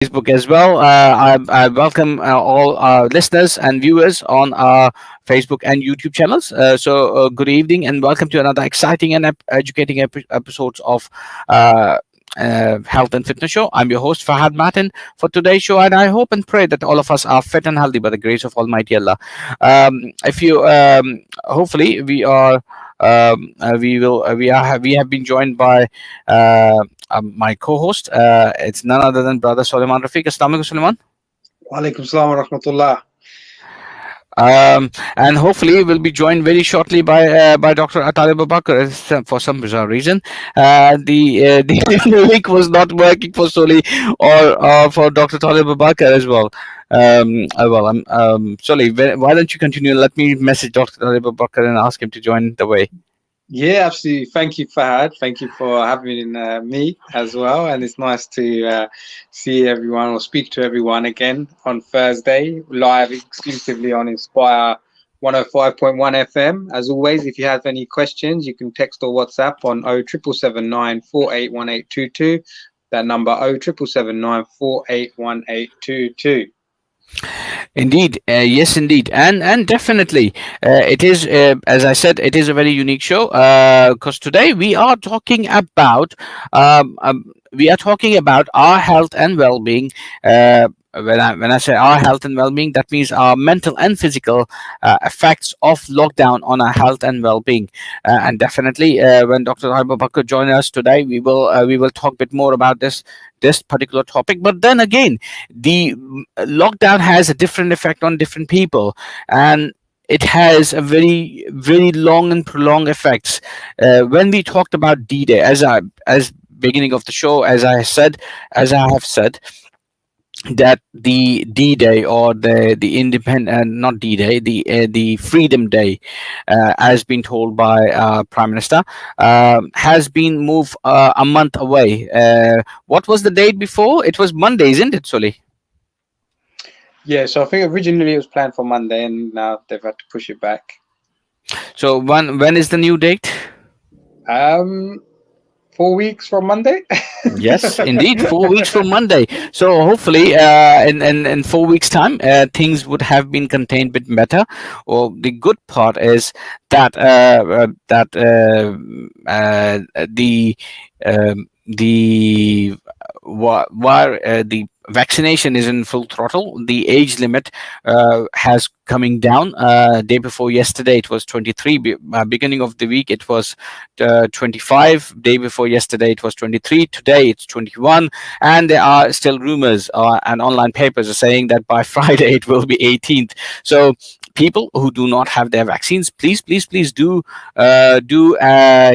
Facebook as well. I welcome all our listeners and viewers on our Facebook and YouTube channels. Good evening and welcome to another exciting and educating episodes of uh, Health and Fitness Show. I'm your host, Fahad Matin, for today's show, and I hope and pray that all of us are fit and healthy by the grace of Almighty Allah. If you Hopefully we are. We will. We have been joined by my co-host. It's none other than brother Suliman Rafiq. Assalamu alaikum, Suliman. Walaikum salam wa rahmatullah. And hopefully we'll be joined very shortly by Dr. Talib AbuBakar. For some bizarre reason, the link was not working for Soli or for Dr. Talib AbuBakar as well. Soli, why don't you continue? Let me message Dr. Talib AbuBakar and ask him to join the way. Yeah, absolutely. Thank you, Fahad. Thank you for having me as well. And it's nice to see everyone or speak to everyone again on Thursday, live exclusively on Inspire 105.1 FM. As always, if you have any questions, you can text or WhatsApp on 07779 481822. That number 07779 481822. Indeed, yes, indeed, and definitely, it is. As I said, it is a very unique show because today we are talking about our health and well-being. When I say our health and well-being, that means our mental and physical effects of lockdown on our health and well-being. And definitely, when Dr. AbuBakar joins us today, we will talk a bit more about this particular topic. But then again, the lockdown has a different effect on different people, and it has a very long and prolonged effects. When we talked about D-Day, as beginning of the show, as I have said, that the D-Day or the independent, not D-Day, the Freedom Day, has been told by Prime Minister, has been moved a month away. What was the date before? It was Monday, isn't it, Soli? Yeah, so I think originally it was planned for Monday, and now they've had to push it back. So when is the new date? 4 weeks from Monday. Yes, indeed, 4 weeks from Monday. So hopefully, in 4 weeks' time, things would have been contained a bit better. Or the good part is that the why the vaccination is in full throttle. The age limit has coming down. Day before yesterday it was 23. Beginning of the week it was 25. Day before yesterday it was 23. Today it's 21. And there are still rumors and online papers are saying that by Friday it will be 18th. So people who do not have their vaccines, please do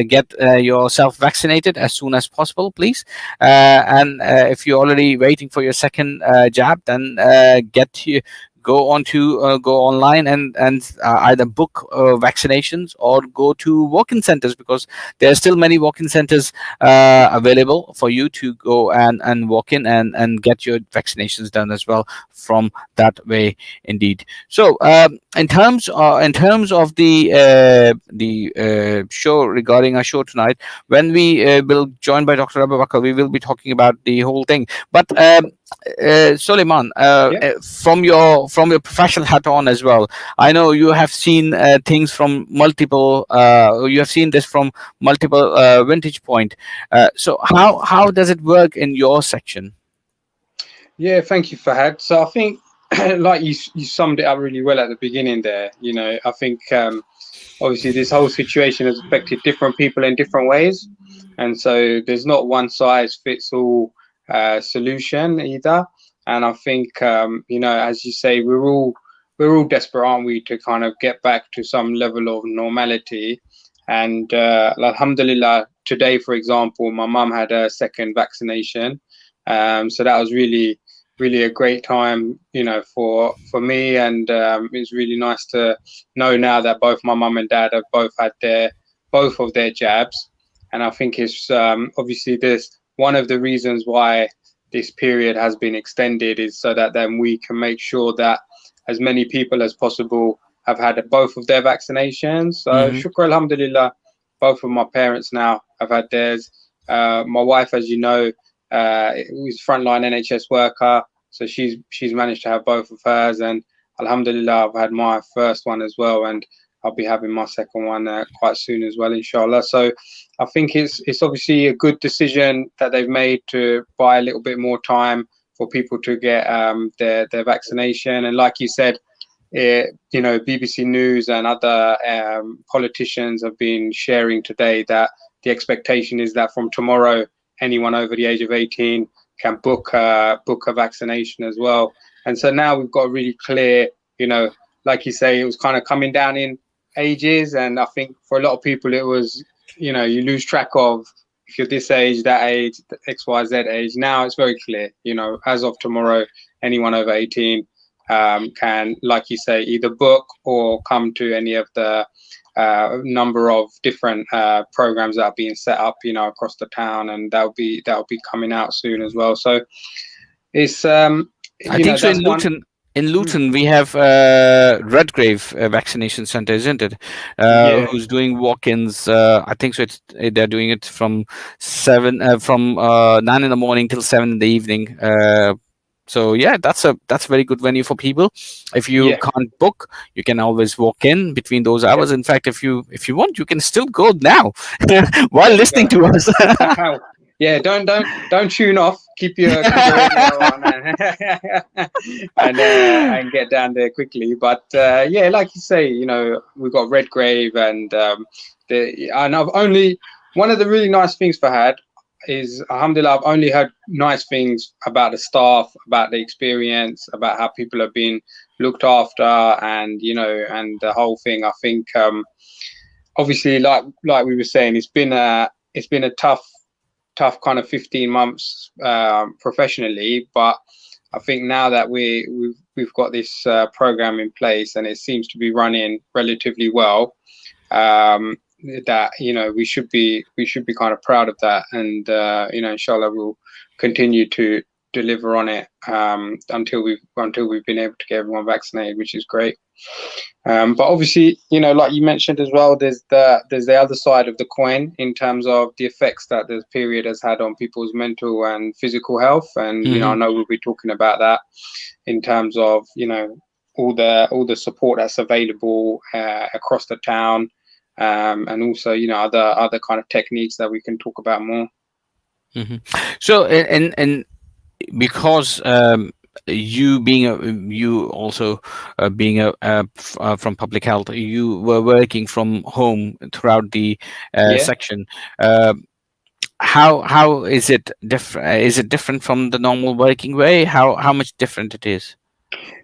get yourself vaccinated as soon as possible, please. And if you're already waiting for your second jab, then go online and either book vaccinations or go to walk-in centers, because there are still many walk-in centers available for you to go and walk in and get your vaccinations done as well from that way, indeed. So in terms of the show, regarding our show tonight, when we will join by Dr. AbuBakar, we will be talking about the whole thing. But Suleiman, Yeah. from your professional hat on as well, I know you have seen things from multiple. You have seen this from multiple vantage point. So how does it work in your section? Yeah, thank you, Fahad. So I think, like you summed it up really well at the beginning there. I think obviously this whole situation has affected different people in different ways, and so there's not one size fits all solution either. And I think as you say, we're all desperate, aren't we, to kind of get back to some level of normality. And alhamdulillah, today, for example, my mum had a second vaccination, so that was really a great time, for me. And it's really nice to know now that both my mum and dad have both had both of their jabs. And I think it's obviously this one of the reasons why this period has been extended is so that then we can make sure that as many people as possible have had both of their vaccinations. So Hmm. shukr alhamdulillah, both of my parents now have had theirs. My wife, as you know, who's frontline NHS worker. So she's managed to have both of hers, and Alhamdulillah, I've had my first one as well, and I'll be having my second one quite soon as well, inshallah. So I think it's obviously a good decision that they've made to buy a little bit more time for people to get their vaccination. And like you said, BBC News and other politicians have been sharing today that the expectation is that from tomorrow, anyone over the age of 18 can book a vaccination as well. And so now we've got a really clear, like you say, it was kind of coming down in ages, and I think for a lot of people it was, you lose track of if you're this age, that age, XYZ age. Now it's very clear, as of tomorrow, anyone over 18 can, like you say, either book or come to any of the number of different programs that are being set up, across the town, and that'll be coming out soon as well. So it's I think so. In Luton, we have Redgrave vaccination center, isn't it? Yeah. Who's doing walk-ins? I think so. They're doing it from 9 in the morning till 7 in the evening. So yeah, that's a very good venue for people. If you can't book, you can always walk in between those hours. In fact, if you want, you can still go now while listening to us. Yeah, don't tune off. Keep your radio on and get down there quickly. But yeah, like you say, we've got Redgrave, and I've only, one of the really nice things Fahad is, alhamdulillah, I've only heard nice things about the staff, about the experience, about how people have been looked after, and and the whole thing. I think obviously, like we were saying, it's been a tough kind of 15 months professionally, but I think now that we've got this program in place and it seems to be running relatively well, that we should be kind of proud of that, and inshallah we'll continue to deliver on it until we've been able to get everyone vaccinated, which is great. But obviously, like you mentioned as well, there's the other side of the coin in terms of the effects that this period has had on people's mental and physical health. And I know we'll be talking about that in terms of all the support that's available across the town, and also other kind of techniques that we can talk about more. Mm-hmm. So and because you also being from public health, you were working from home throughout the section. How is it different? Is it different from the normal working way? How much different it is?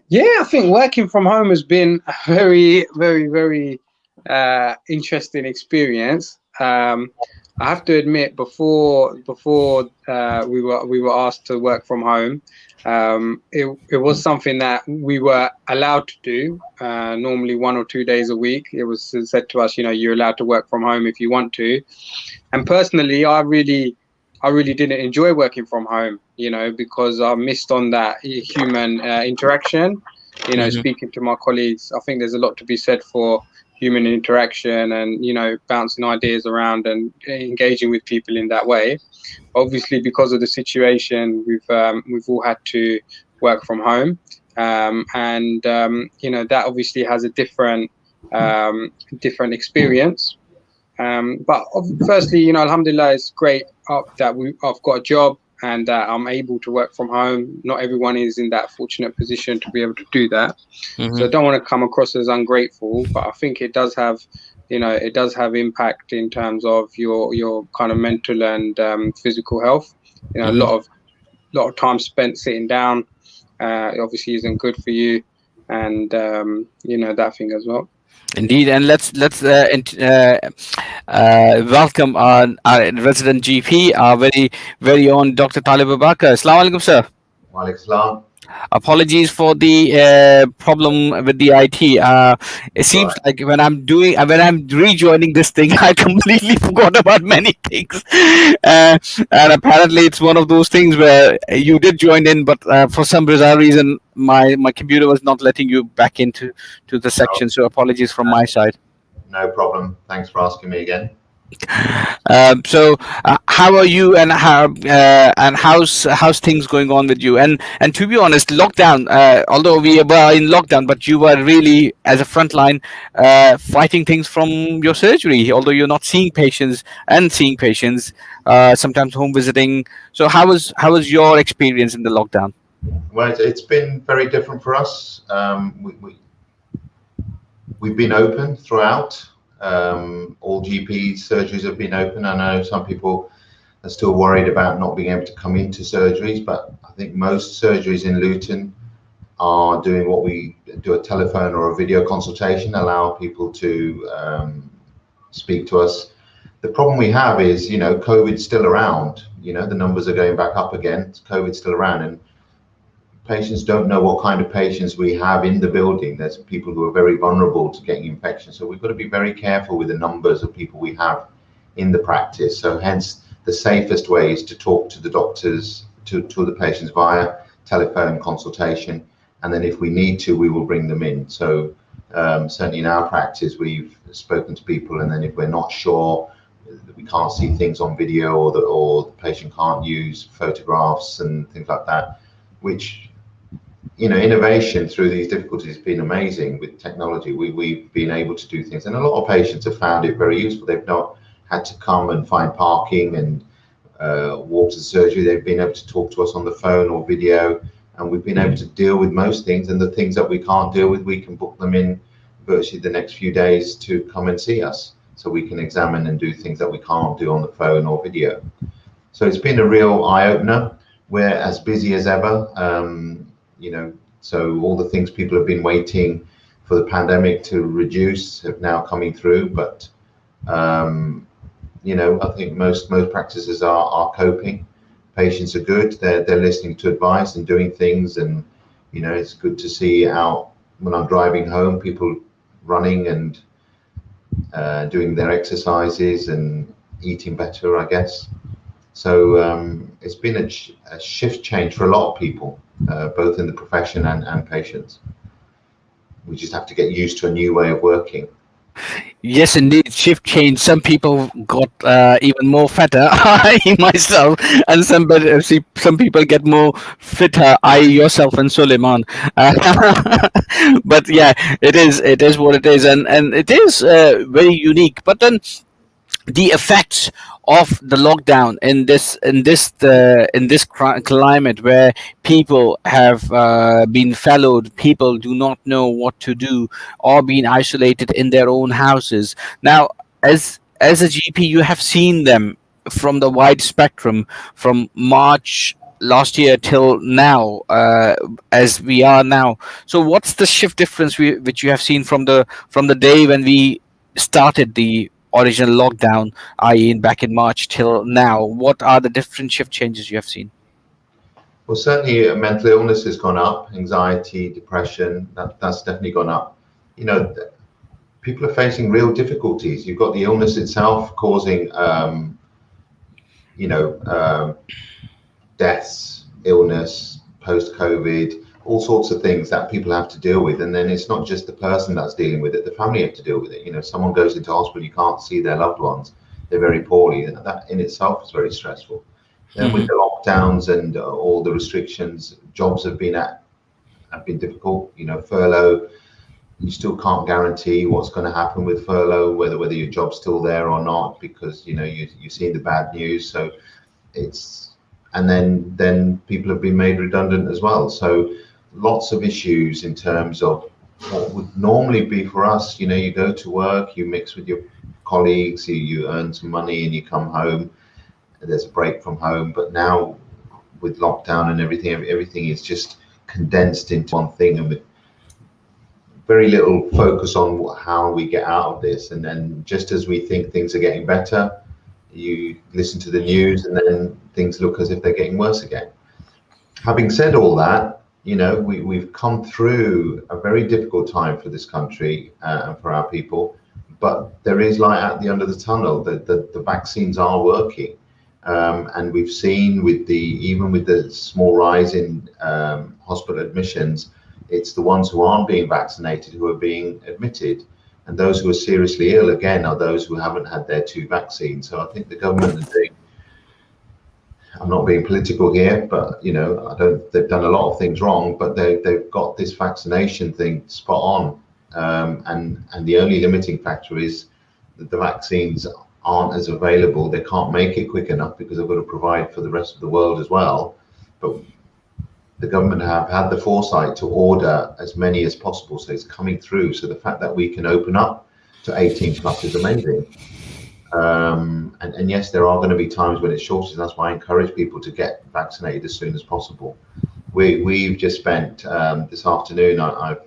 Yeah, I think working from home has been a very, very, very interesting experience. I have to admit, before we were asked to work from home, it was something that we were allowed to do. Normally 1 or 2 days a week, it was said to us, you're allowed to work from home if you want to. And personally, I really didn't enjoy working from home, because I missed on that human interaction. Speaking to my colleagues, I think there's a lot to be said for human interaction and bouncing ideas around and engaging with people in that way. Obviously, because of the situation, we've all had to work from home, and that obviously has a different experience. But firstly, alhamdulillah, it's great that I've got a job and that I'm able to work from home. Not everyone is in that fortunate position to be able to do that. Mm-hmm. So I don't want to come across as ungrateful, but I think it does have, impact in terms of your kind of mental and physical health. Mm-hmm. a lot of time spent sitting down obviously isn't good for you, and that thing as well. Indeed, and let's welcome our resident GP, our very very own Dr. Talib AbuBakar. Assalamu alaikum, sir. Wa alaikum salam. Apologies for the problem with the IT. It seems like when I'm rejoining this thing, I completely forgot about many things, and apparently it's one of those things where you did join in, but for some bizarre reason, my computer was not letting you back into the section. So apologies from my side. No problem. Thanks for asking me again. So, how are you, and how's things going on with you? And to be honest, lockdown. Although we were in lockdown, but you were really as a frontline, fighting things from your surgery. Although you're not seeing patients and seeing patients, sometimes home visiting. So how was your experience in the lockdown? Well, it's been very different for us. We've been open throughout. All GP surgeries have been open. I know some people are still worried about not being able to come into surgeries, but I think most surgeries in Luton are doing what we do, a telephone or a video consultation, allow people to speak to us. The problem we have is, COVID's still around. The numbers are going back up again. COVID's still around, and patients don't know what kind of patients we have in the building. There's people who are very vulnerable to getting infections. So we've got to be very careful with the numbers of people we have in the practice. So hence the safest way is to talk to the doctors, to the patients via telephone consultation. And then if we need to, we will bring them in. So certainly in our practice, we've spoken to people, and then if we're not sure, we can't see things on video, or the patient can't use photographs and things like that, which innovation through these difficulties has been amazing with technology. We've been able to do things, and a lot of patients have found it very useful. They've not had to come and find parking and walk to the surgery. They've been able to talk to us on the phone or video, and we've been able to deal with most things. And the things that we can't deal with, we can book them in virtually the next few days to come and see us, so we can examine and do things that we can't do on the phone or video. So it's been a real eye-opener. We're as busy as ever. So all the things people have been waiting for the pandemic to reduce have now coming through. But I think most practices are coping. Patients are good. They're listening to advice and doing things, and it's good to see out when I'm driving home, people running and doing their exercises and eating better, I guess. So it's been a shift change for a lot of people, both in the profession and patients. We just have to get used to a new way of working. Yes, indeed, shift change. Some people got even more fatter. I myself, and some people get more fitter. I yourself and Suliman. But yeah, it is what it is, and it is very unique. But then the effects of the lockdown in this climate where people have been fallowed, people do not know what to do, or being isolated in their own houses. Now, as a GP, you have seen them from the wide spectrum, from March last year till now, as we are now. So what's the shift difference which you have seen from the day when we started the original lockdown, i.e., back in March till now? What are the different shift changes you have seen? Well, certainly mental illness has gone up, anxiety, depression, that's definitely gone up. People are facing real difficulties. You've got the illness itself causing, deaths, illness, post-COVID, all sorts of things that people have to deal with. And then it's not just the person that's dealing with it, the family have to deal with it. Someone goes into hospital, you can't see their loved ones, they're very poorly, and that in itself is very stressful. Then with the lockdowns and all the restrictions, jobs have been difficult. Furlough, you still can't guarantee what's going to happen with furlough, whether your job's still there or not, because you're seeing the bad news. So and then people have been made redundant as well. So lots of issues in terms of what would normally be for us. You go to work, you mix with your colleagues, you earn some money, and you come home. There's a break from home. But now with lockdown and everything is just condensed into one thing, and with very little focus on how we get out of this. And then just as we think things are getting better, you listen to the news, and then things look as if they're getting worse again. Having said all that, we've come through a very difficult time for this country and for our people, but there is light at the end of the tunnel. The vaccines are working, and we've seen even with the small rise in hospital admissions, it's the ones who aren't being vaccinated who are being admitted. And those who are seriously ill, again, are those who haven't had their 2 vaccines. So I think the government are doing, I'm not being political here, but you know, they've done a lot of things wrong, but they've got this vaccination thing spot on. And the only limiting factor is that the vaccines aren't as available. They can't make it quick enough because they've got to provide for the rest of the world as well. But the government have had the foresight to order as many as possible, so it's coming through. So the fact that we can open up to 18 plus is amazing. And yes, there are going to be times when it's shortage. That's why I encourage people to get vaccinated as soon as possible. We've just spent this afternoon, I've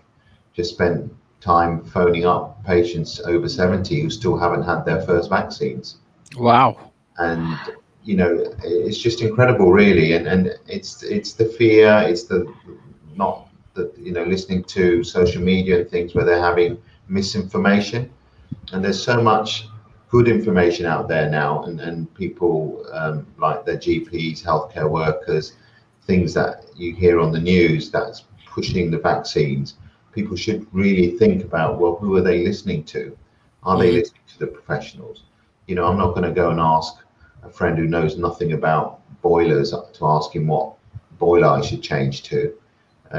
just spent time phoning up patients over 70 who still haven't had their first vaccines. Wow. And you know, it's just incredible, really. And it's the fear, it's the not the, you know, listening to social media and things where they're having misinformation. And there's so much good information out there now, and people like their GPs, healthcare workers, things that you hear on the news that's pushing the vaccines. People should really think about, well, who are they listening to? Are they listening to the professionals? You know, I'm not going to go and ask a friend who knows nothing about boilers to ask him what boiler I should change to.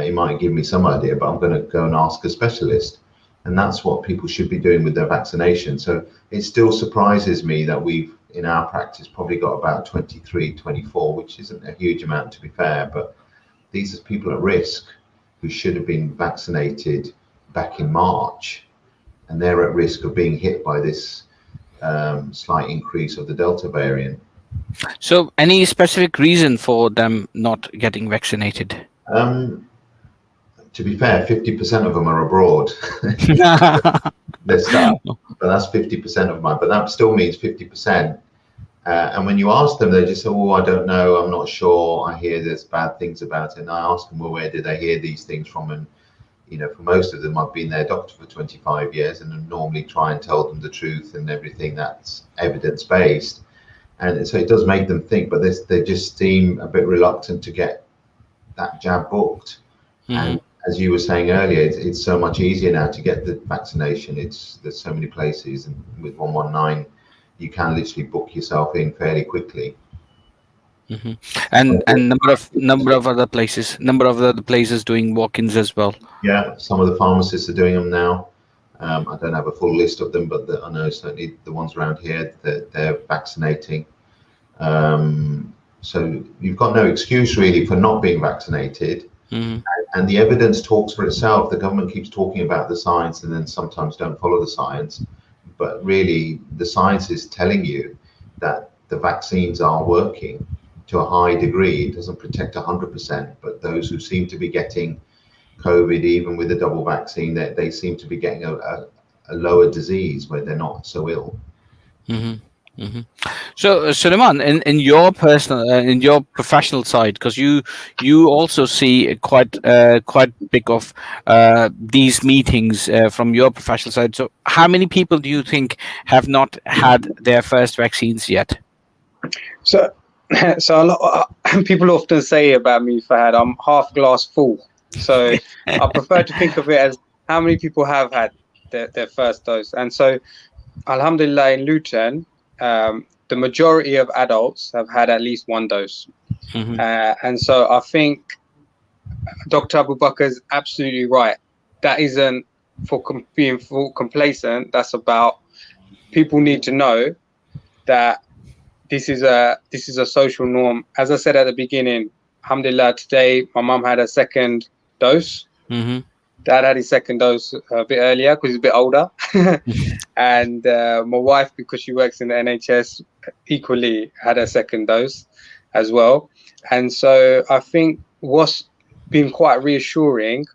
He might give me some idea, but I'm going to go and ask a specialist. And that's what people should be doing with their vaccination. So it still surprises me that we've, in our practice, probably got about 23, 24, which isn't a huge amount, to be fair, but these are people at risk who should have been vaccinated back in March, and they're at risk of being hit by this slight increase of the Delta variant. So any specific reason for them not getting vaccinated? To be fair, 50% of them are abroad. They're stuck, but that's 50% of mine. But that still means 50%. And when you ask them, they just say, "Oh, I don't know. I'm not sure. I hear there's bad things about it." And I ask them, "Well, where did they hear these things from?" And you know, for most of them, I've been their doctor for 25 years, and I normally try and tell them the truth and everything that's evidence-based. And so it does make them think, but they just seem a bit reluctant to get that jab booked. And as you were saying earlier, it's so much easier now to get the vaccination. There's so many places, and with 119, you can literally book yourself in fairly quickly. And number of other places doing walk-ins as well. Yeah, some of the pharmacists are doing them now. I don't have a full list of them, but I know certainly the ones around here that they're vaccinating. So you've got no excuse really for not being vaccinated. And the evidence talks for itself. The government keeps talking about the science and then sometimes don't follow the science. But really, the science is telling you that the vaccines are working to a high degree. It doesn't protect 100%, but those who seem to be getting COVID, even with a double vaccine, they seem to be getting a lower disease where they're not so ill. So Suliman, in your personal, in your professional side, because you also see quite big of these meetings from your professional side. So how many people do you think have not had their first vaccines yet? So a lot people often say about me, Fahad, I'm half glass full. So I prefer to think of it as how many people have had their first dose. And so, alhamdulillah, in Luton, the majority of adults have had at least one dose. And so I think Dr. AbuBakar is absolutely right. That isn't for being complacent. That's about people need to know that this is a social norm. As I said at the beginning, alhamdulillah, today my mum had a second dose. Dad had his second dose a bit earlier because he's a bit older. And my wife, because she works in the NHS, equally had a second dose as well. And so I think what's been quite reassuring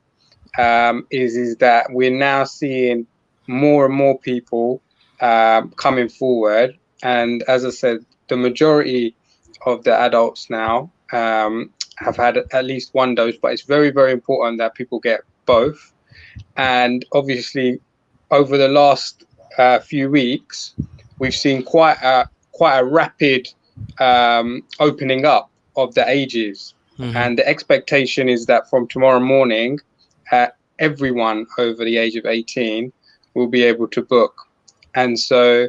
is that we're now seeing more and more people coming forward. And as I said, the majority of the adults now have had at least one dose, but it's very, very important that people get both. And obviously, over the last few weeks, we've seen quite a rapid opening up of the ages. And the expectation is that from tomorrow morning, everyone over the age of 18 will be able to book. And so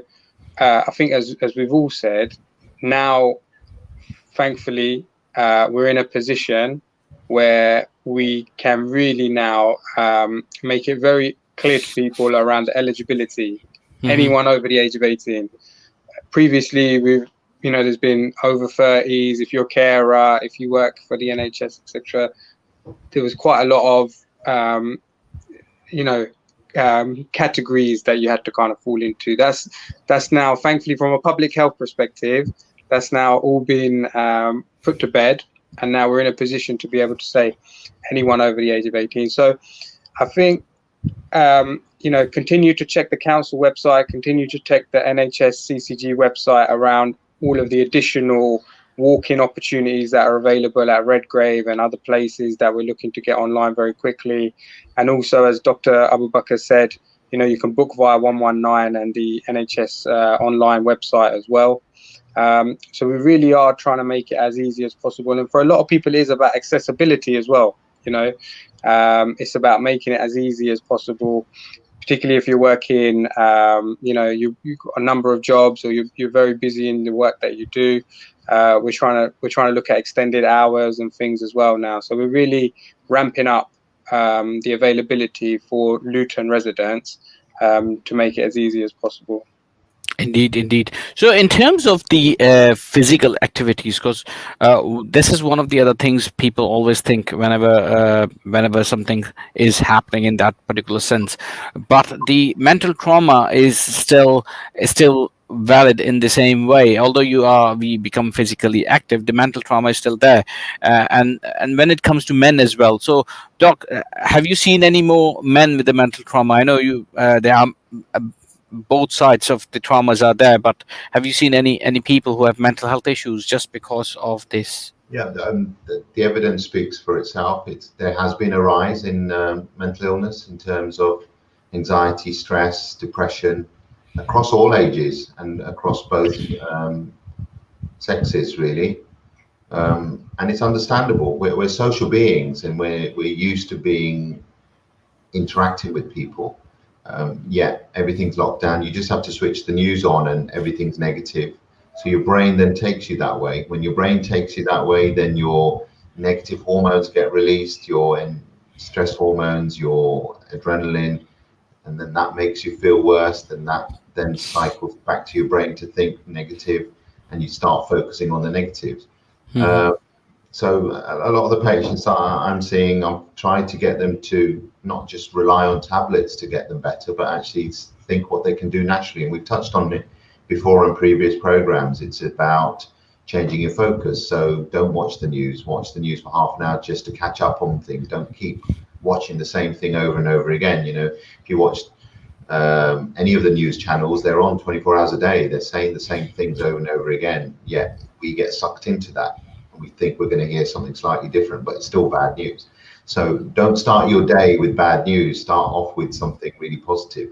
I think, as we've all said, now, thankfully, we're in a position where we can really now make it very clear to people around the eligibility. Anyone over the age of 18. Previously, there's been over 30s. If you're a carer, if you work for the NHS, etc., there was quite a lot of categories that you had to kind of fall into. That's now, thankfully, from a public health perspective, that's now all been put to bed, and now we're in a position to be able to say anyone over the age of 18. So I think continue to check the council website, continue to check the NHS CCG website around all of the additional walk-in opportunities that are available at Redgrave and other places that we're looking to get online very quickly. And also, as Dr. AbuBakar said, you can book via 119 and the NHS online website as well. So we really are trying to make it as easy as possible. And for a lot of people, it is about accessibility as well. It's about making it as easy as possible, particularly if you're working, you've got a number of jobs, or you're very busy in the work that you do. We're trying to look at extended hours and things as well now. So we're really ramping up the availability for Luton residents to make it as easy as possible. Indeed. So in terms of the physical activities, because this is one of the other things people always think whenever something is happening in that particular sense, but the mental trauma is still valid in the same way. Although we become physically active, the mental trauma is still there, and when it comes to men as well. So, Doc, have you seen any more men with the mental trauma? I know there are both sides of the traumas are there, but have you seen any people who have mental health issues just because of this? Yeah, the evidence speaks for itself. There has been a rise in mental illness in terms of anxiety, stress, depression, across all ages and across both sexes, really. And it's understandable. We're social beings, and we're used to interacting with people. Yet everything's locked down. You just have to switch the news on and everything's negative. So your brain then takes you that way. When your brain takes you that way, then your negative hormones get released, your stress hormones, your adrenaline, and then that makes you feel worse. Then that then cycles back to your brain to think negative, and you start focusing on the negatives. So a lot of the patients I'm seeing, I'm trying to get them to not just rely on tablets to get them better, but actually think what they can do naturally. And we've touched on it before in previous programs. It's about changing your focus. So don't watch the news. Watch the news for half an hour just to catch up on things. Don't keep watching the same thing over and over again. If you watch any of the news channels, they're on 24 hours a day. They're saying the same things over and over again. Yet we get sucked into that. We think we're going to hear something slightly different, but it's still bad news. So don't start your day with bad news. Start off with something really positive.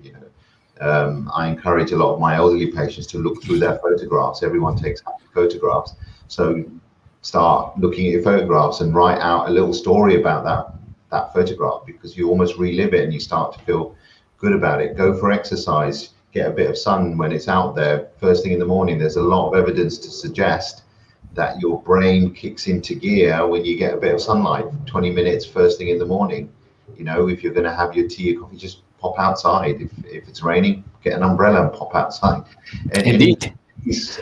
I encourage a lot of my elderly patients to look through their photographs. Everyone takes happy photographs. So start looking at your photographs and write out a little story about that photograph, because you almost relive it and you start to feel good about it. Go for exercise. Get a bit of sun when it's out there. First thing in the morning, there's a lot of evidence to suggest that your brain kicks into gear when you get a bit of sunlight. 20 minutes first thing in the morning. If you're going to have your tea or coffee, just pop outside. If it's raining, get an umbrella and pop outside. And Indeed.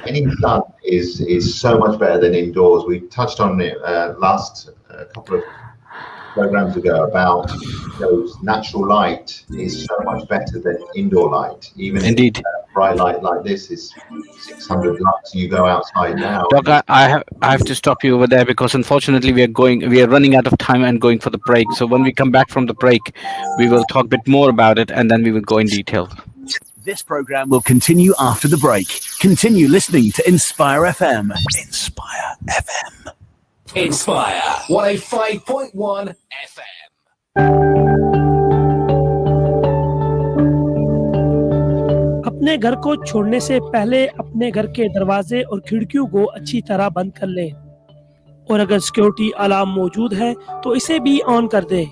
Any sun is so much better than indoors. We touched on it last couple of programs ago about natural light is so much better than indoor light. Even Indeed. If bright light like this is 600 lux, you go outside now. Doc, I have to stop you over there, because unfortunately we are running out of time and going for the break. So when we come back from the break, we will talk a bit more about it, and then we will go in detail. This program will continue after the break. Continue listening to Inspire FM. Inspire FM. Inspire 105.1 FM. अपने घर को छोड़ने से पहले अपने घर के दरवाजे और खिड़कियों को अच्छी तरह बंद कर लें, और अगर सिक्योरिटी अलार्म मौजूद है तो इसे भी ऑन कर दें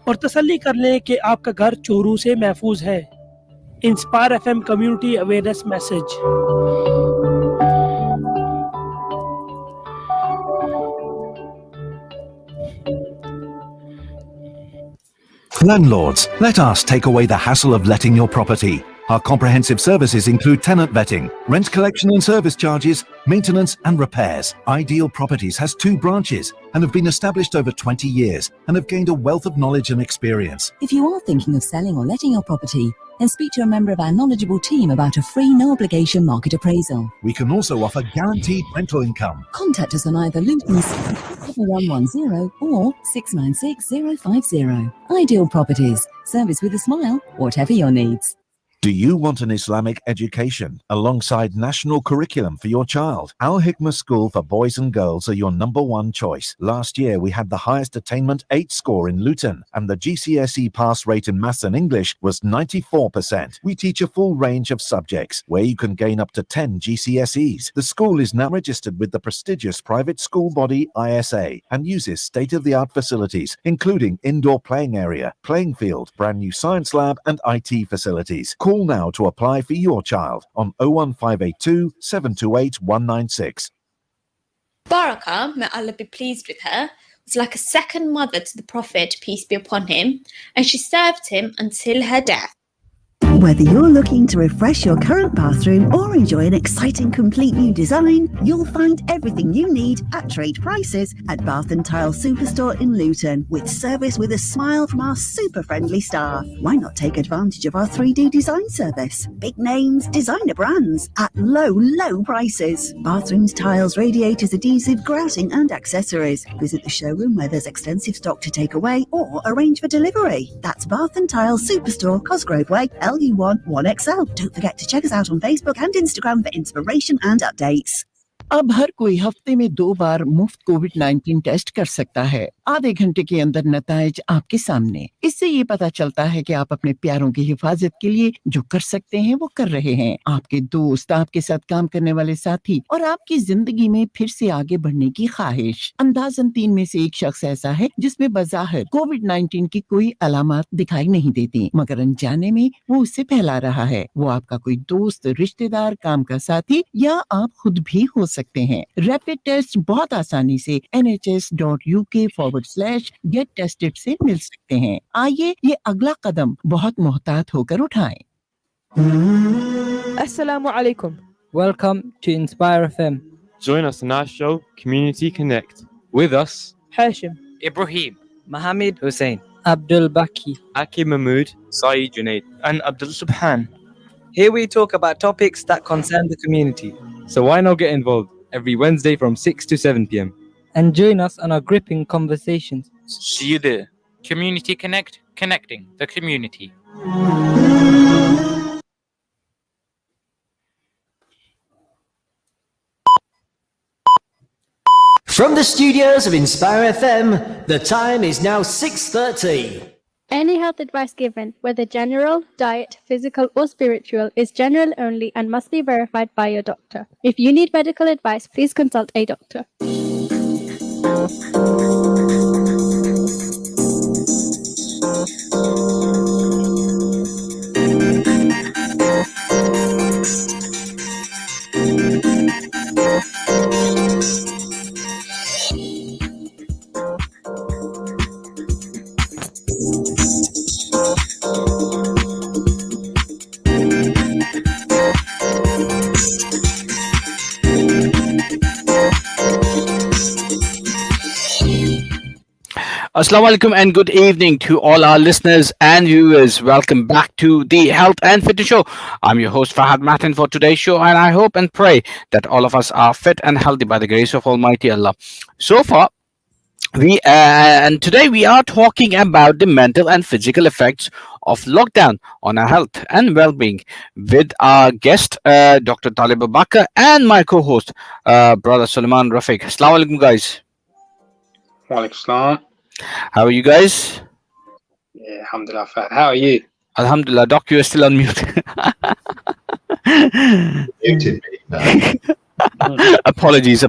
और तसल्ली कर लें कि आपका घर चोरों से महफूज है। Inspire FM community awareness message. Landlords, let us take away the hassle of letting your property. Our comprehensive services include tenant vetting, rent collection and service charges, maintenance and repairs. Ideal Properties has 2 branches and have been established over 20 years and have gained a wealth of knowledge and experience. If you are thinking of selling or letting your property, then speak to a member of our knowledgeable team about a free, no-obligation market appraisal. We can also offer guaranteed rental income. Contact us on either Luton's 7110 or 696050. Ideal Properties. Service with a smile, whatever your needs. Do you want an Islamic education alongside national curriculum for your child? Al Hikmah School for Boys and Girls are your #1 choice. Last year, we had the highest attainment 8 score in Luton, and the GCSE pass rate in Maths and English was 94%. We teach a full range of subjects, where you can gain up to 10 GCSEs. The school is now registered with the prestigious private school body ISA and uses state-of-the-art facilities, including indoor playing area, playing field, brand new science lab, and IT facilities. Call now to apply for your child on 01582 728 196. Barakah, may Allah be pleased with her, was like a second mother to the Prophet, peace be upon him, and she served him until her death. Whether you're looking to refresh your current bathroom or enjoy an exciting complete new design, you'll find everything you need at trade prices at Bath and Tile Superstore in Luton, with service with a smile from our super friendly staff. Why not take advantage of our 3D design service? Big names, designer brands at low prices. Bathrooms, tiles, radiators, adhesive, grouting and accessories. Visit the showroom where there's extensive stock to take away or arrange for delivery. That's Bath and Tile Superstore, Cosgrove Way, LU1 1XL. Don't forget to check us out on Facebook and Instagram for inspiration and updates. अब हर कोई हफ्ते में 2 बार मुफ्त कोविड-19 test कर सकता है। आधे घंटे के अंदर नतीजे आपके सामने। इससे ये पता चलता है कि आप अपने प्यारों की हिफाजत के लिए जो कर सकते हैं वो कर रहे हैं। आपके दोस्त, आपके साथ काम करने वाले साथी और आपकी जिंदगी में फिर से आगे बढ़ने की ख्वाहिश। अंदाजन 3 में से 1 शख्स ऐसा है जिसमें बज़ाहिर कोविड-19 की कोई अलामत दिखाई नहीं देती, मगर अनजाने में वो उसे फैला रहा है। वो आपका कोई दोस्त, रिश्तेदार, काम का साथी या आप खुद भी हो सकते हैं। रैपिड टेस्ट बहुत आसानी से nhs.uk/get-tested से मिल सकते हैं। आइए ये अगला कदम बहुत मोहतात होकर उठाएं। Assalamu alaikum. Welcome to Inspire FM. Join us on our show, Community Connect. With us, Hashim, Ibrahim, Mohammed Hussein, Abdul Baki, Aki Mahmood, Saeed Junaid, and Abdul Subhan. Here we talk about topics that concern the community. So why not get involved every Wednesday from 6 to 7 p.m. And join us on our gripping conversations. See you there. Community Connect, connecting the community. From the studios of Inspire FM, the time is now 6:30. Any health advice given, whether general, diet, physical or spiritual, is general only and must be verified by your doctor. If you need medical advice, please consult a doctor. Assalamu alaikum and good evening to all our listeners and viewers. Welcome back to the Health and Fitness Show. I'm your host Fahad Matin for today's show, and I hope and pray that all of us are fit and healthy by the grace of Almighty Allah. So far, and today we are talking about the mental and physical effects of lockdown on our health and well-being with our guest, Dr. Talib AbuBakar, and my co-host, brother Suliman Rafiq. Assalamu alaikum, guys. Wa alaikum salam. How are you guys? Yeah, alhamdulillah. How are you? Alhamdulillah. Doc, you are still on mute. Muted me. No. Apologies,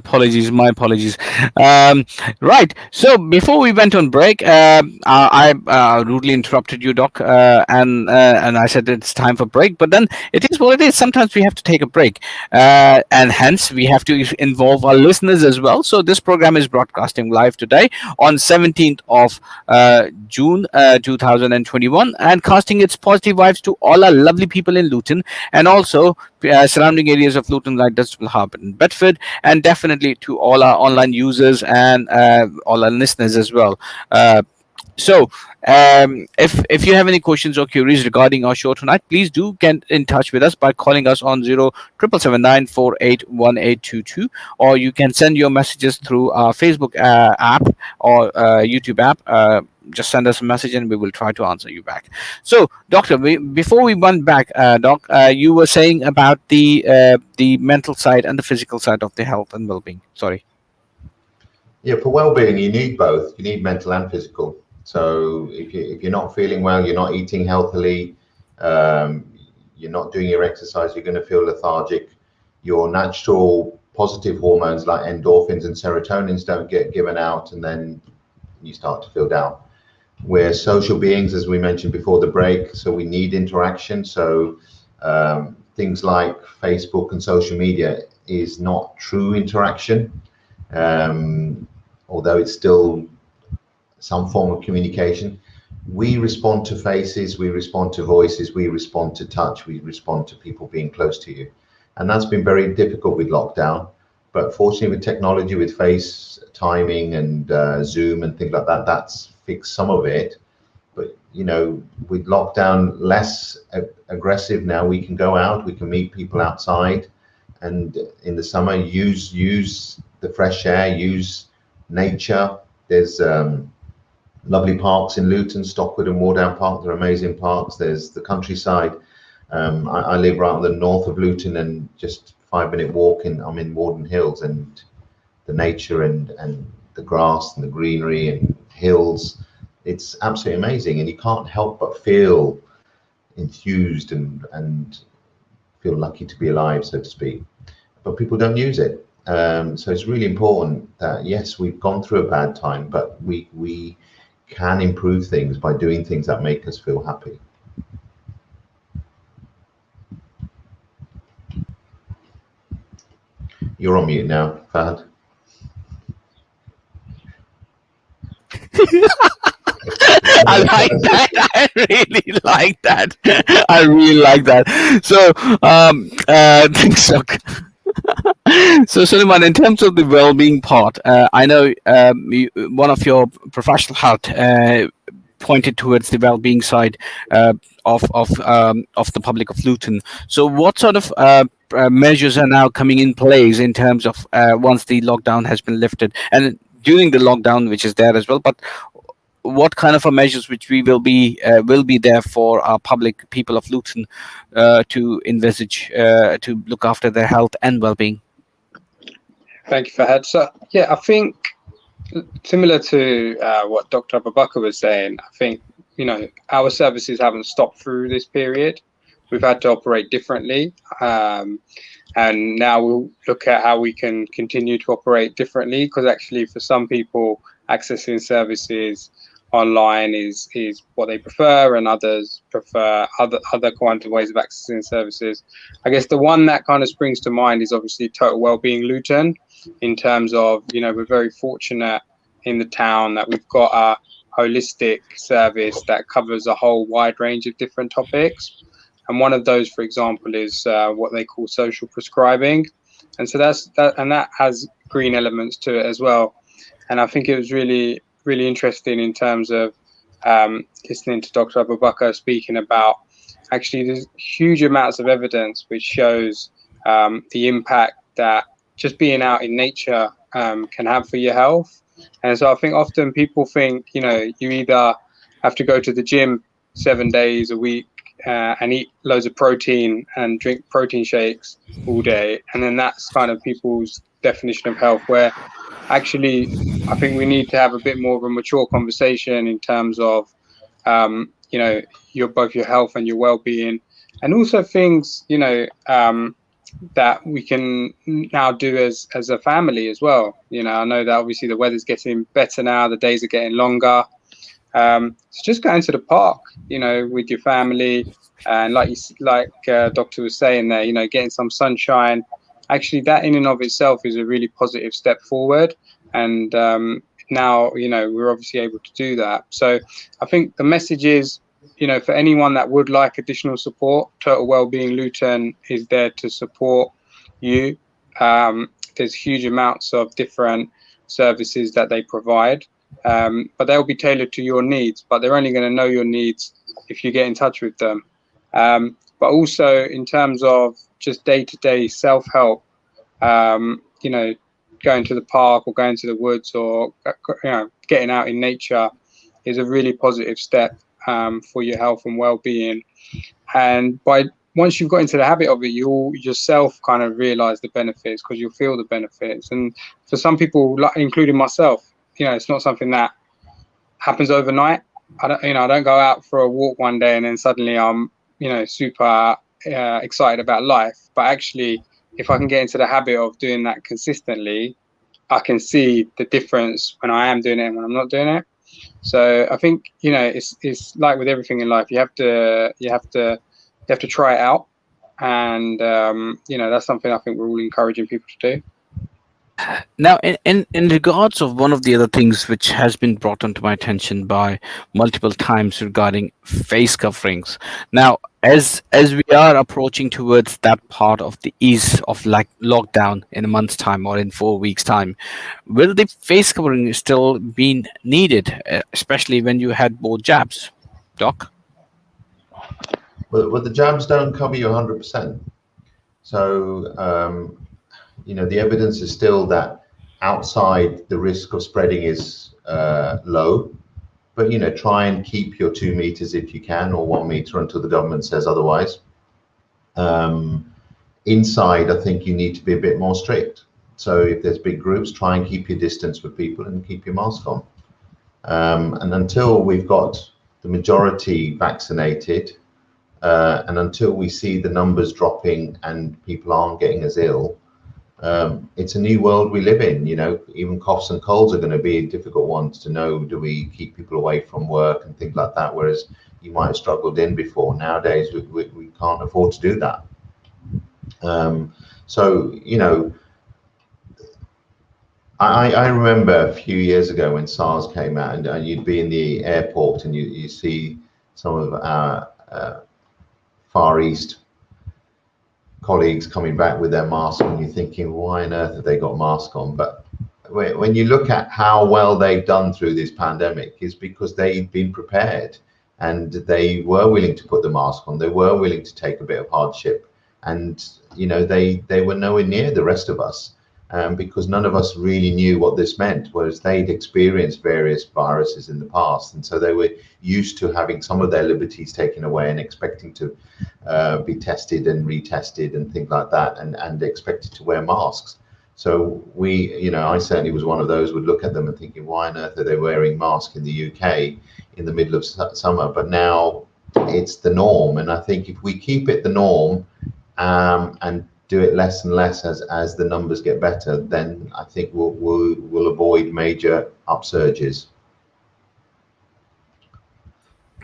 my apologies. Right. So before we went on break, I rudely interrupted you, Doc, and I said it's time for break. But then it is what it is. Sometimes we have to take a break, and hence we have to involve our listeners as well. So this program is broadcasting live today on 17th of June 2021, and casting its positive vibes to all our lovely people in Luton, and also surrounding areas of Luton, like Dunstable Harbour and Bedford, and definitely to all our online users and all our listeners as well. So, if you have any questions or queries regarding our show tonight, please do get in touch with us by calling us on 0779481822, or you can send your messages through our Facebook app or YouTube app. Just send us a message and we will try to answer you back. So, Doctor, before we went back, Doc, you were saying about the mental side and the physical side of the health and well-being. Sorry. Yeah, for well-being, you need both. You need mental and physical. So if you're not feeling well, you're not eating healthily, you're not doing your exercise, you're going to feel lethargic. Your natural positive hormones like endorphins and serotonins don't get given out, and then you start to feel down. We're social beings, as we mentioned before the break, so we need interaction. So things like Facebook and social media is not true interaction, although it's still some form of communication. We respond to faces, we respond to voices, we respond to touch, we respond to people being close to you. And that's been very difficult with lockdown. But fortunately with technology, with face timing and Zoom and things like that, that's fixed some of it. But, you know, with lockdown less aggressive now, we can go out, we can meet people outside. And in the summer, use the fresh air, use nature. There's lovely parks in Luton, Stockwood and Wardown Park. They're amazing parks. There's the countryside. I live right on the north of Luton, and just 5-minute walk I'm in Warden Hills, and the nature and the grass and the greenery and hills, it's absolutely amazing. And you can't help but feel enthused and feel lucky to be alive, so to speak. But people don't use it. So it's really important that, yes, we've gone through a bad time, but we can improve things by doing things that make us feel happy. You're on mute now, Fahad. I like that. I really like that. I really like that. So, so Suliman, in terms of the well-being part, I know one of your professional health pointed towards the well-being side of the public of Luton. So, what sort of measures are now coming in place in terms of once the lockdown has been lifted, and during the lockdown, which is there as well, but what kind of measures which we will be there for our public people of Luton to envisage to look after their health and well-being? Thank you, Fahad. So yeah, I think similar to what Dr. AbuBakar was saying, I think, you know, our services haven't stopped through this period. We've had to operate differently, and now we'll look at how we can continue to operate differently, because actually for some people accessing services online is what they prefer, and others prefer other kind of ways of accessing services. I guess the one that kind of springs to mind is obviously Total Wellbeing Luton, in terms of, you know, we're very fortunate in the town that we've got a holistic service that covers a whole wide range of different topics. And one of those, for example, is what they call social prescribing. And so that has green elements to it as well. And I think it was really, really interesting in terms of listening to Dr. AbuBakar speaking about, actually there's huge amounts of evidence which shows the impact that just being out in nature can have for your health. And so I think often people think, you know, you either have to go to the gym 7 days a week and eat loads of protein and drink protein shakes all day, and then that's kind of people's definition of health, where actually I think we need to have a bit more of a mature conversation in terms of you know, both your health and your well-being, and also things, you know, that we can now do as a family as well. You know, I know that obviously the weather's getting better now, the days are getting longer. So just going to the park, you know, with your family, and like Doctor was saying there, you know, getting some sunshine. Actually, that in and of itself is a really positive step forward. And now, you know, we're obviously able to do that. So I think the message is, you know, for anyone that would like additional support, Total Wellbeing Luton is there to support you. There's huge amounts of different services that they provide, but they'll be tailored to your needs, but they're only going to know your needs if you get in touch with them. But also in terms of just day-to-day self-help, you know, going to the park or going to the woods or, you know, getting out in nature is a really positive step for your health and well-being. And once you've got into the habit of it, you'll yourself kind of realize the benefits, because you'll feel the benefits. And for some people, including myself, you know, it's not something that happens overnight. I don't go out for a walk one day and then suddenly I'm, you know, super excited about life. But actually, if I can get into the habit of doing that consistently, I can see the difference when I am doing it and when I'm not doing it. So I think, you know, it's like with everything in life, you have to try it out, and you know, that's something I think we're all encouraging people to do. Now, in regards of one of the other things which has been brought onto my attention by multiple times regarding face coverings. Now, as we are approaching towards that part of the ease of like lockdown in a month's time or in 4 weeks' time, will the face covering still be needed, especially when you had both jabs, Doc? Well, the jabs don't cover you 100%. So, you know, the evidence is still that outside the risk of spreading is low, but, you know, try and keep your 2 meters if you can, or 1 meter until the government says otherwise. Inside, I think you need to be a bit more strict. So if there's big groups, try and keep your distance with people and keep your mask on. And until we've got the majority vaccinated, and until we see the numbers dropping and people aren't getting as ill, it's a new world we live in. You know, even coughs and colds are going to be difficult ones to know. Do we keep people away from work and things like that? Whereas you might have struggled in before. Nowadays, we can't afford to do that. So, you know, I remember a few years ago when SARS came out, and you'd be in the airport and you see some of our Far East colleagues coming back with their masks on. You're thinking, why on earth have they got masks on? But when you look at how well they've done through this pandemic, is because they've been prepared and they were willing to put the mask on. They were willing to take a bit of hardship, and you know, they were nowhere near the rest of us. Because none of us really knew what this meant, whereas they'd experienced various viruses in the past, and so they were used to having some of their liberties taken away and expecting to be tested and retested and things like that, and expected to wear masks. So we, you know, I certainly was one of those, would look at them and thinking, why on earth are they wearing masks in the UK in the middle of summer? But now it's the norm, and I think if we keep it the norm and do it less and less as the numbers get better, then I think we'll avoid major upsurges.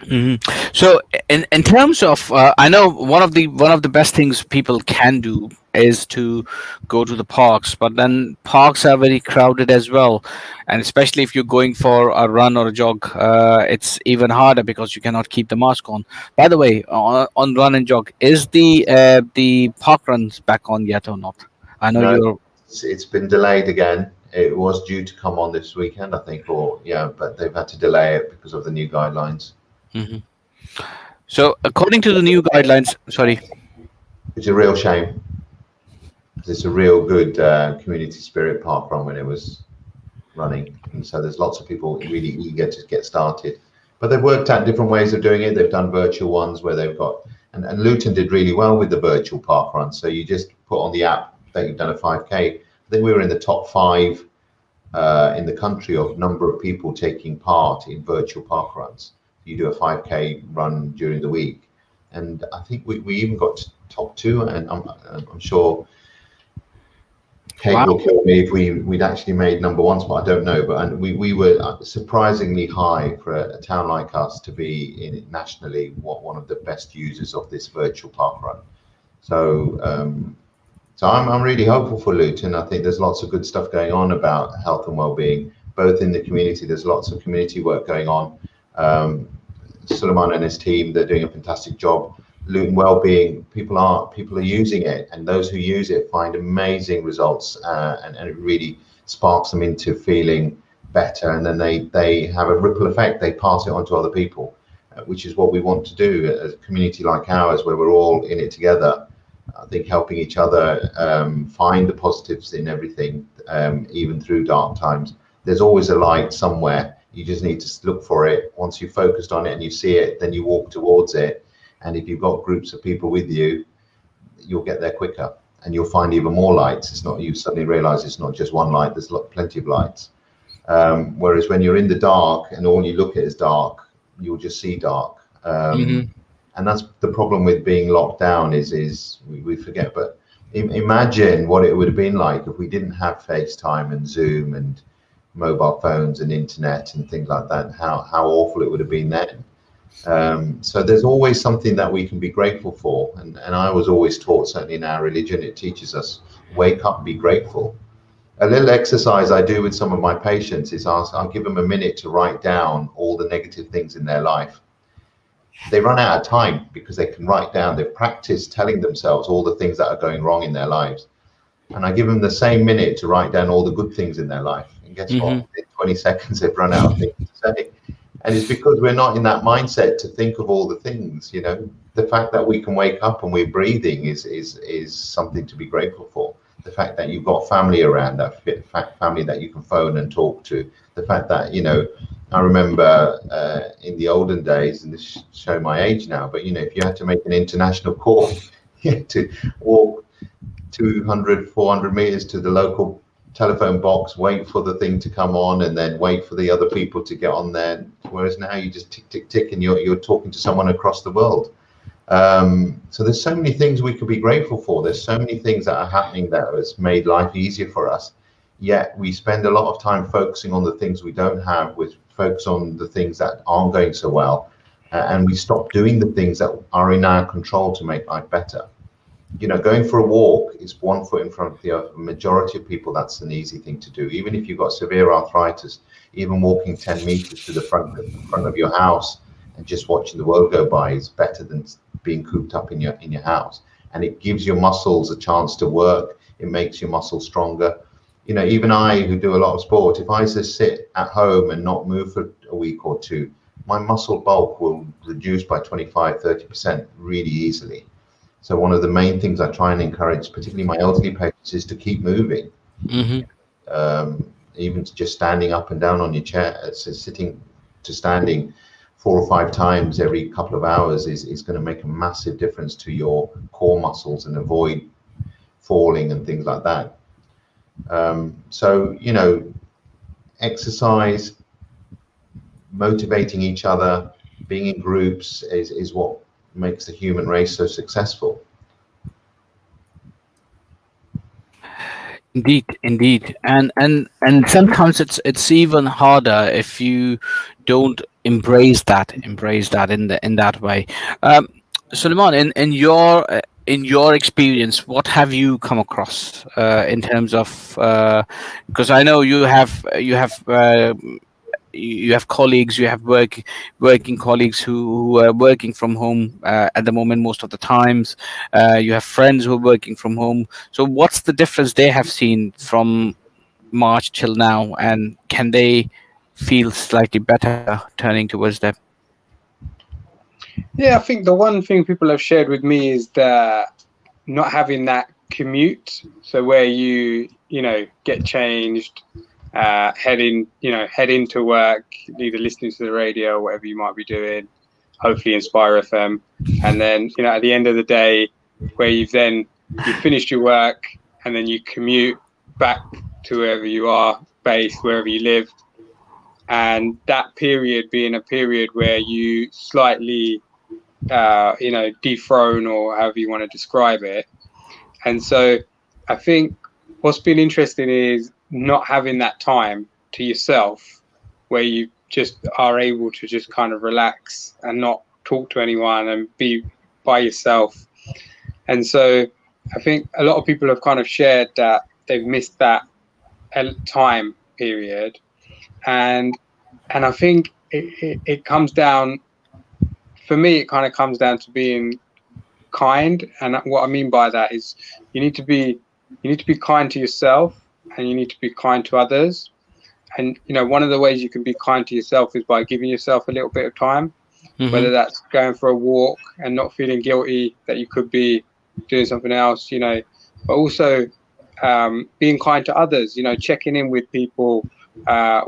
Mm-hmm. So in terms of I know one of the best things people can do is to go to the parks, but then parks are very crowded as well, and especially if you're going for a run or a jog, it's even harder because you cannot keep the mask on. By the way, on run and jog, is the park runs back on yet or not? I know No, it's been delayed again. It was due to come on this weekend, I think, or yeah, but they've had to delay it because of the new guidelines. Mm-hmm. So according to the new guidelines, sorry, it's a real shame. It's a real good community spirit park run when it was running, and so there's lots of people really eager to get started. But they've worked out different ways of doing it. They've done virtual ones where they've got, and Luton did really well with the virtual park run. So you just put on the app that you've done a 5K. I think we were in the top 5 in the country of number of people taking part in virtual park runs. You do a 5K run during the week, and I think we even got to top 2, and I'm sure Kate will kill me if we'd actually made number 1 spot. I don't know, but we were surprisingly high for a town like us to be in nationally one of the best users of this virtual parkrun. So I'm really hopeful for Luton. I think there's lots of good stuff going on about health and well-being, both in the community. There's lots of community work going on. Suliman and his team, they're doing a fantastic job. Luton Wellbeing, people are using it, and those who use it find amazing results, and it really sparks them into feeling better, and then they have a ripple effect. They pass it on to other people, which is what we want to do as a community like ours, where we're all in it together. I think helping each other find the positives in everything, even through dark times. There's always a light somewhere. You just need to look for it. Once you've focused on it and you see it, then you walk towards it. And if you've got groups of people with you, you'll get there quicker, and you'll find even more lights. It's not, you suddenly realize it's not just one light, there's plenty of lights. Whereas when you're in the dark and all you look at is dark, you'll just see dark. And that's the problem with being locked down is we forget. But imagine what it would have been like if we didn't have FaceTime and Zoom and mobile phones and internet and things like that, how awful it would have been then. So there's always something that we can be grateful for, and I was always taught, certainly in our religion, it teaches us, wake up, be grateful. A little exercise I do with some of my patients is I'll give them a minute to write down all the negative things in their life. They run out of time because they can write down, they've practiced telling themselves all the things that are going wrong in their lives, and I give them the same minute to write down all the good things in their life, and guess what, in 20 seconds they've run out of things to say. And it's because we're not in that mindset to think of all the things, you know. The fact that we can wake up and we're breathing is something to be grateful for. The fact that you've got family around, that family that you can phone and talk to. The fact that, you know, I remember in the olden days, and this show my age now, but, you know, if you had to make an international call, you had to walk 200, 400 meters to the local telephone box, wait for the thing to come on, and then wait for the other people to get on there. Whereas now you just tick, tick, tick, and you're talking to someone across the world. So there's so many things we could be grateful for. There's so many things that are happening that has made life easier for us. Yet we spend a lot of time focusing on the things we don't have, we focus on the things that aren't going so well, and we stop doing the things that are in our control to make life better. You know, going for a walk is 1 foot in front of the other. Majority of people, that's an easy thing to do. Even if you've got severe arthritis, even walking 10 meters to the front of your house and just watching the world go by is better than being cooped up in your house. And it gives your muscles a chance to work. It makes your muscles stronger. You know, even I, who do a lot of sport, if I just sit at home and not move for a week or two, my muscle bulk will reduce by 25-30% really easily. So one of the main things I try and encourage, particularly my elderly patients, is to keep moving. Even just standing up and down on your chair, sitting to standing 4 or 5 times every couple of hours is going to make a massive difference to your core muscles and avoid falling and things like that. So, you know, exercise, motivating each other, being in groups is what makes the human race so successful. Indeed, and sometimes it's even harder if you don't embrace that in that way. Suliman, in your experience, what have you come across in terms of, because I know you have colleagues, you have working colleagues who are working from home at the moment most of the times. You have friends who are working from home. So what's the difference they have seen from March till now, and can they feel slightly better turning towards them? Yeah, I think the one thing people have shared with me is that not having that commute. So where you know, get changed, head into work, either listening to the radio or whatever you might be doing, hopefully Inspire FM, and then, you know, at the end of the day, where you've finished your work and then you commute back to wherever you are based, wherever you live, and that period being a period where you slightly dethrone, or however you want to describe it. And so I think what's been interesting is not having that time to yourself where you just are able to just kind of relax and not talk to anyone and be by yourself. And so I think a lot of people have kind of shared that they've missed that time period. And I think it comes down, for me, it kind of comes down to being kind. And what I mean by that is you need to be kind to yourself, and you need to be kind to others. And one of the ways you can be kind to yourself is by giving yourself a little bit of time, whether that's going for a walk and not feeling guilty that you could be doing something else, but also being kind to others, checking in with people.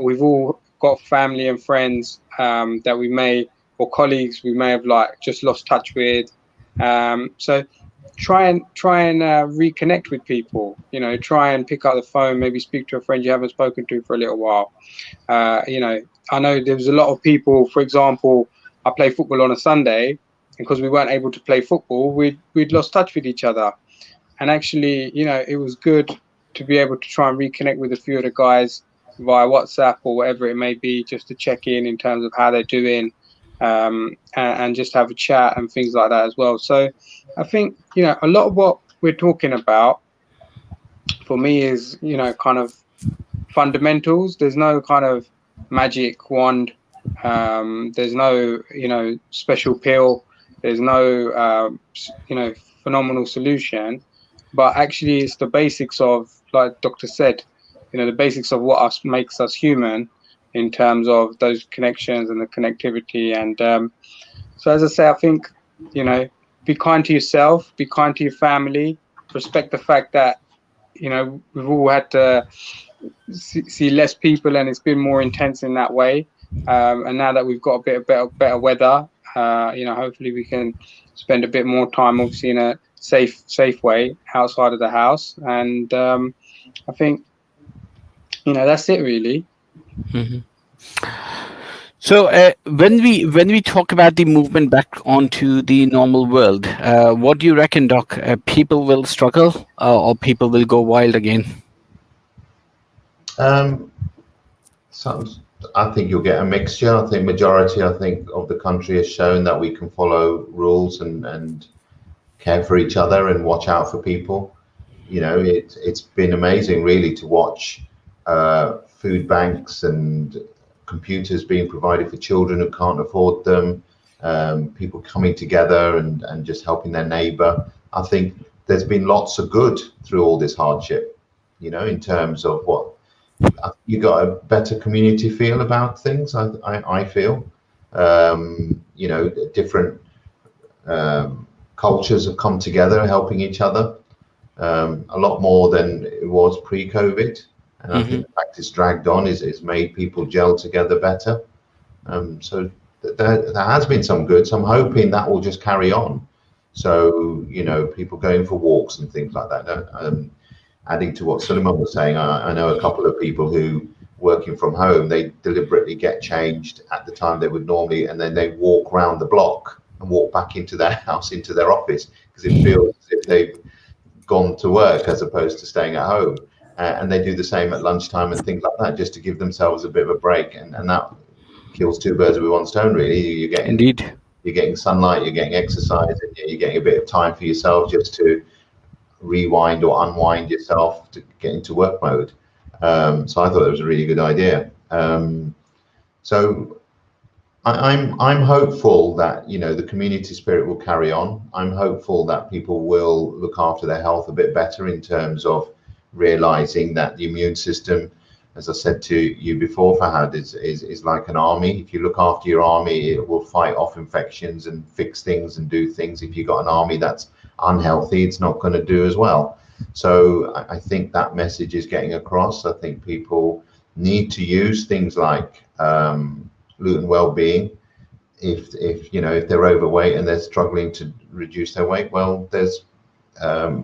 We've all got family and friends that we may, or colleagues we may have just lost touch with. So try and reconnect with people, try and pick up the phone, maybe speak to a friend you haven't spoken to for a little while. I know there was a lot of people, for example, I play football on a Sunday, and because we weren't able to play football, we'd lost touch with each other. And actually, it was good to be able to try and reconnect with a few of the guys via WhatsApp or whatever it may be, just to check in terms of how they're doing, and just have a chat and things like that as well. So I think, a lot of what we're talking about for me is, kind of fundamentals. There's no kind of magic wand. There's no, special pill. There's no, phenomenal solution. But actually, it's the basics of, like Doctor said, the basics of what makes us human in terms of those connections and the connectivity. And so, as I say, I think, be kind to yourself, be kind to your family, respect the fact that, we've all had to see less people, and it's been more intense in that way. And now that we've got a bit of better weather, hopefully we can spend a bit more time, obviously, in a safe way outside of the house. And I think, that's it really. So when we talk about the movement back onto the normal world, what do you reckon, Doc? People will struggle, or people will go wild again? So I think you'll get a mixture. I think majority, of the country has shown that we can follow rules and care for each other and watch out for people. It's been amazing really to watch food banks and computers being provided for children who can't afford them, people coming together and just helping their neighbor. I think there's been lots of good through all this hardship, in terms of what you got a better community feel about things. I feel, different cultures have come together helping each other a lot more than it was pre-COVID. And I think the fact it's dragged on is made people gel together better. So there has been some good. So I'm hoping that will just carry on. So, people going for walks and things like that. Adding to what Suliman was saying, I know a couple of people who, working from home, they deliberately get changed at the time they would normally, and then they walk around the block and walk back into their house, into their office, because it feels as if they've gone to work as opposed to staying at home. And they do the same at lunchtime and things like that, just to give themselves a bit of a break. And that kills two birds with one stone, really. You're getting sunlight, you're getting exercise, and you're getting a bit of time for yourself just to rewind or unwind yourself to get into work mode. So I thought it was a really good idea. So I'm hopeful that the community spirit will carry on. I'm hopeful that people will look after their health a bit better, in terms of realizing that the immune system, as I said to you before, Fahad, is like an army. If you look after your army, it will fight off infections and fix things and do things. If you've got an army that's unhealthy, it's not going to do as well. So I think that message is getting across. I think people need to use things like Luton Wellbeing. If they're overweight and they're struggling to reduce their weight, well, there's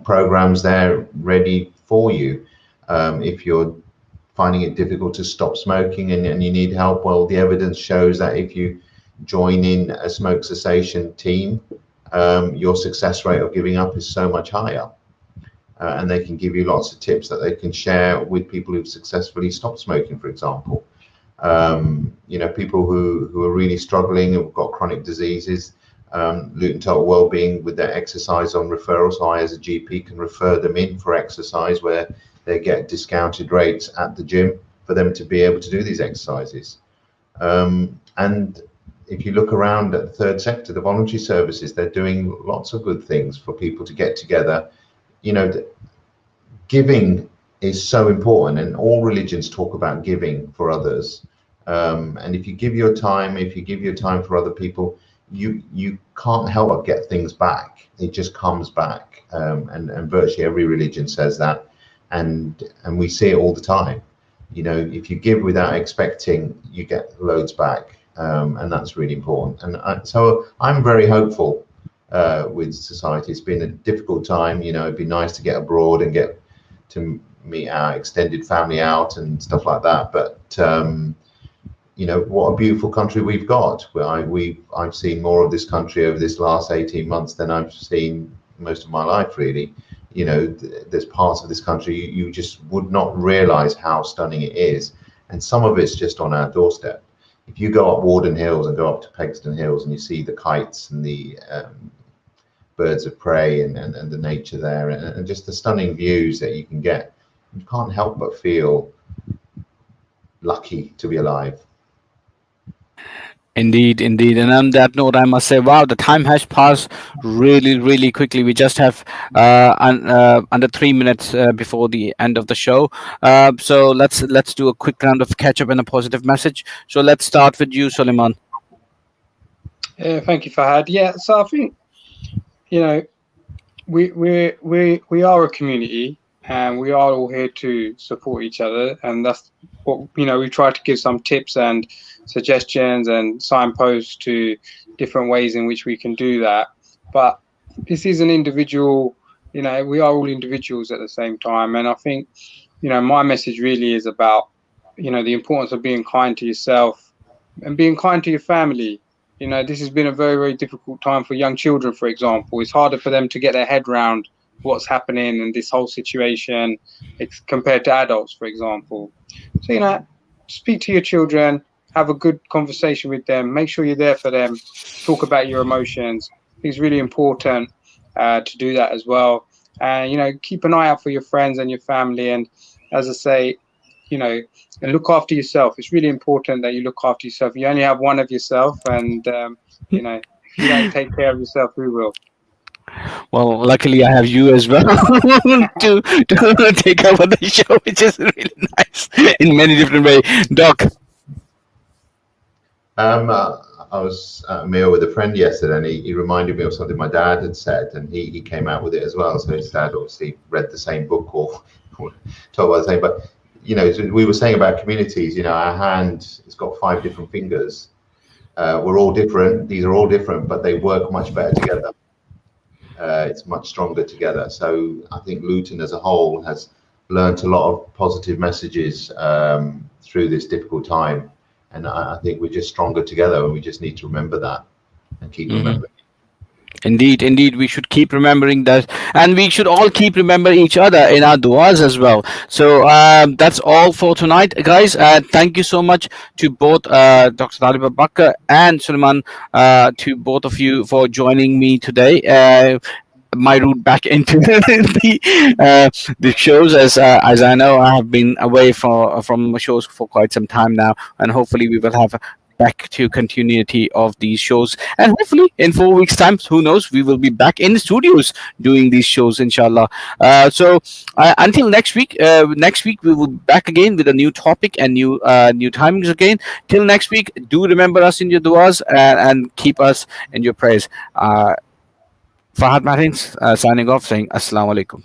programs there ready for you. If you're finding it difficult to stop smoking and you need help, well, the evidence shows that if you joining a smoke cessation team, your success rate of giving up is so much higher. And they can give you lots of tips that they can share with people who've successfully stopped smoking, for example. You know, people who are really struggling, who've got chronic diseases. Luton Total Wellbeing with their exercise on referral, so I as a GP can refer them in for exercise where they get discounted rates at the gym for them to be able to do these exercises. And if you look around at the third sector, the voluntary services, they're doing lots of good things for people to get together. You know, giving is so important, and all religions talk about giving for others. And if you give your time, for other people, you can't help but get things back. It just comes back, and virtually every religion says that, and we see it all the time. You know, if you give without expecting, you get loads back, and that's really important. And so I'm very hopeful with society. It's been a difficult time. You know, it'd be nice to get abroad and get to meet our extended family out and stuff like that. But you know, what a beautiful country we've got. I've seen more of this country over this last 18 months than I've seen most of my life, really. You know, there's parts of this country you just would not realize how stunning it is, and some of it's just on our doorstep. If you go up Warden Hills and go up to Pegston Hills and you see the kites and the birds of prey and the nature there, and just the stunning views that you can get, you can't help but feel lucky to be alive. Indeed. And on that note, I must say, wow, the time has passed really quickly. We just have under 3 minutes before the end of the show. So let's do a quick round of catch up and a positive message. So let's start with you, Suliman. Yeah, thank you, Fahad. Yeah, so I think, you know, we are a community, and we are all here to support each other, and that's what, you know, we try to give some tips and suggestions and signposts to different ways in which we can do that. But this is an individual, you know, we are all individuals at the same time, and I think, you know, my message really is about, you know, the importance of being kind to yourself and being kind to your family. You know, this has been a very difficult time for young children, for example. It's harder for them to get their head around what's happening in this whole situation compared to adults, for example. So, you know, speak to your children, have a good conversation with them, make sure you're there for them, talk about your emotions. I think it's really important to do that as well. And, you know, keep an eye out for your friends and your family. And as I say, you know, and look after yourself. It's really important that you look after yourself. You only have one of yourself, and, you know, if you don't take care of yourself, who will? Well, luckily I have you as well to take over the show, which is really nice in many different ways. Doc. I was at a meal with a friend yesterday, and he reminded me of something my dad had said, and he came out with it as well. So his dad obviously read the same book or told about the same. But, you know, we were saying about communities, you know, our hand has got 5 different fingers. We're all different. These are all different, but they work much better together. It's much stronger together. So I think Luton as a whole has learnt a lot of positive messages through this difficult time. And I think we're just stronger together, and we just need to remember that and keep remembering. Indeed, we should keep remembering that, and we should all keep remembering each other in our du'as as well. So that's all for tonight, guys. Thank you so much to both Dr. Talib AbuBakar and Suliman, to both of you for joining me today. My route back into the shows, as I know I have been away from shows for quite some time now, and hopefully we will have back to continuity of these shows, and hopefully in 4 weeks time, who knows, we will be back in the studios doing these shows, inshallah. So until next week we will be back again with a new topic and new timings again. Till next week, do remember us in your du'as, and keep us in your prayers. Fahad Matin signing off, saying Assalamu Alaikum.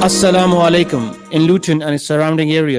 AsSalamu Alaikum in Luton and its surrounding area.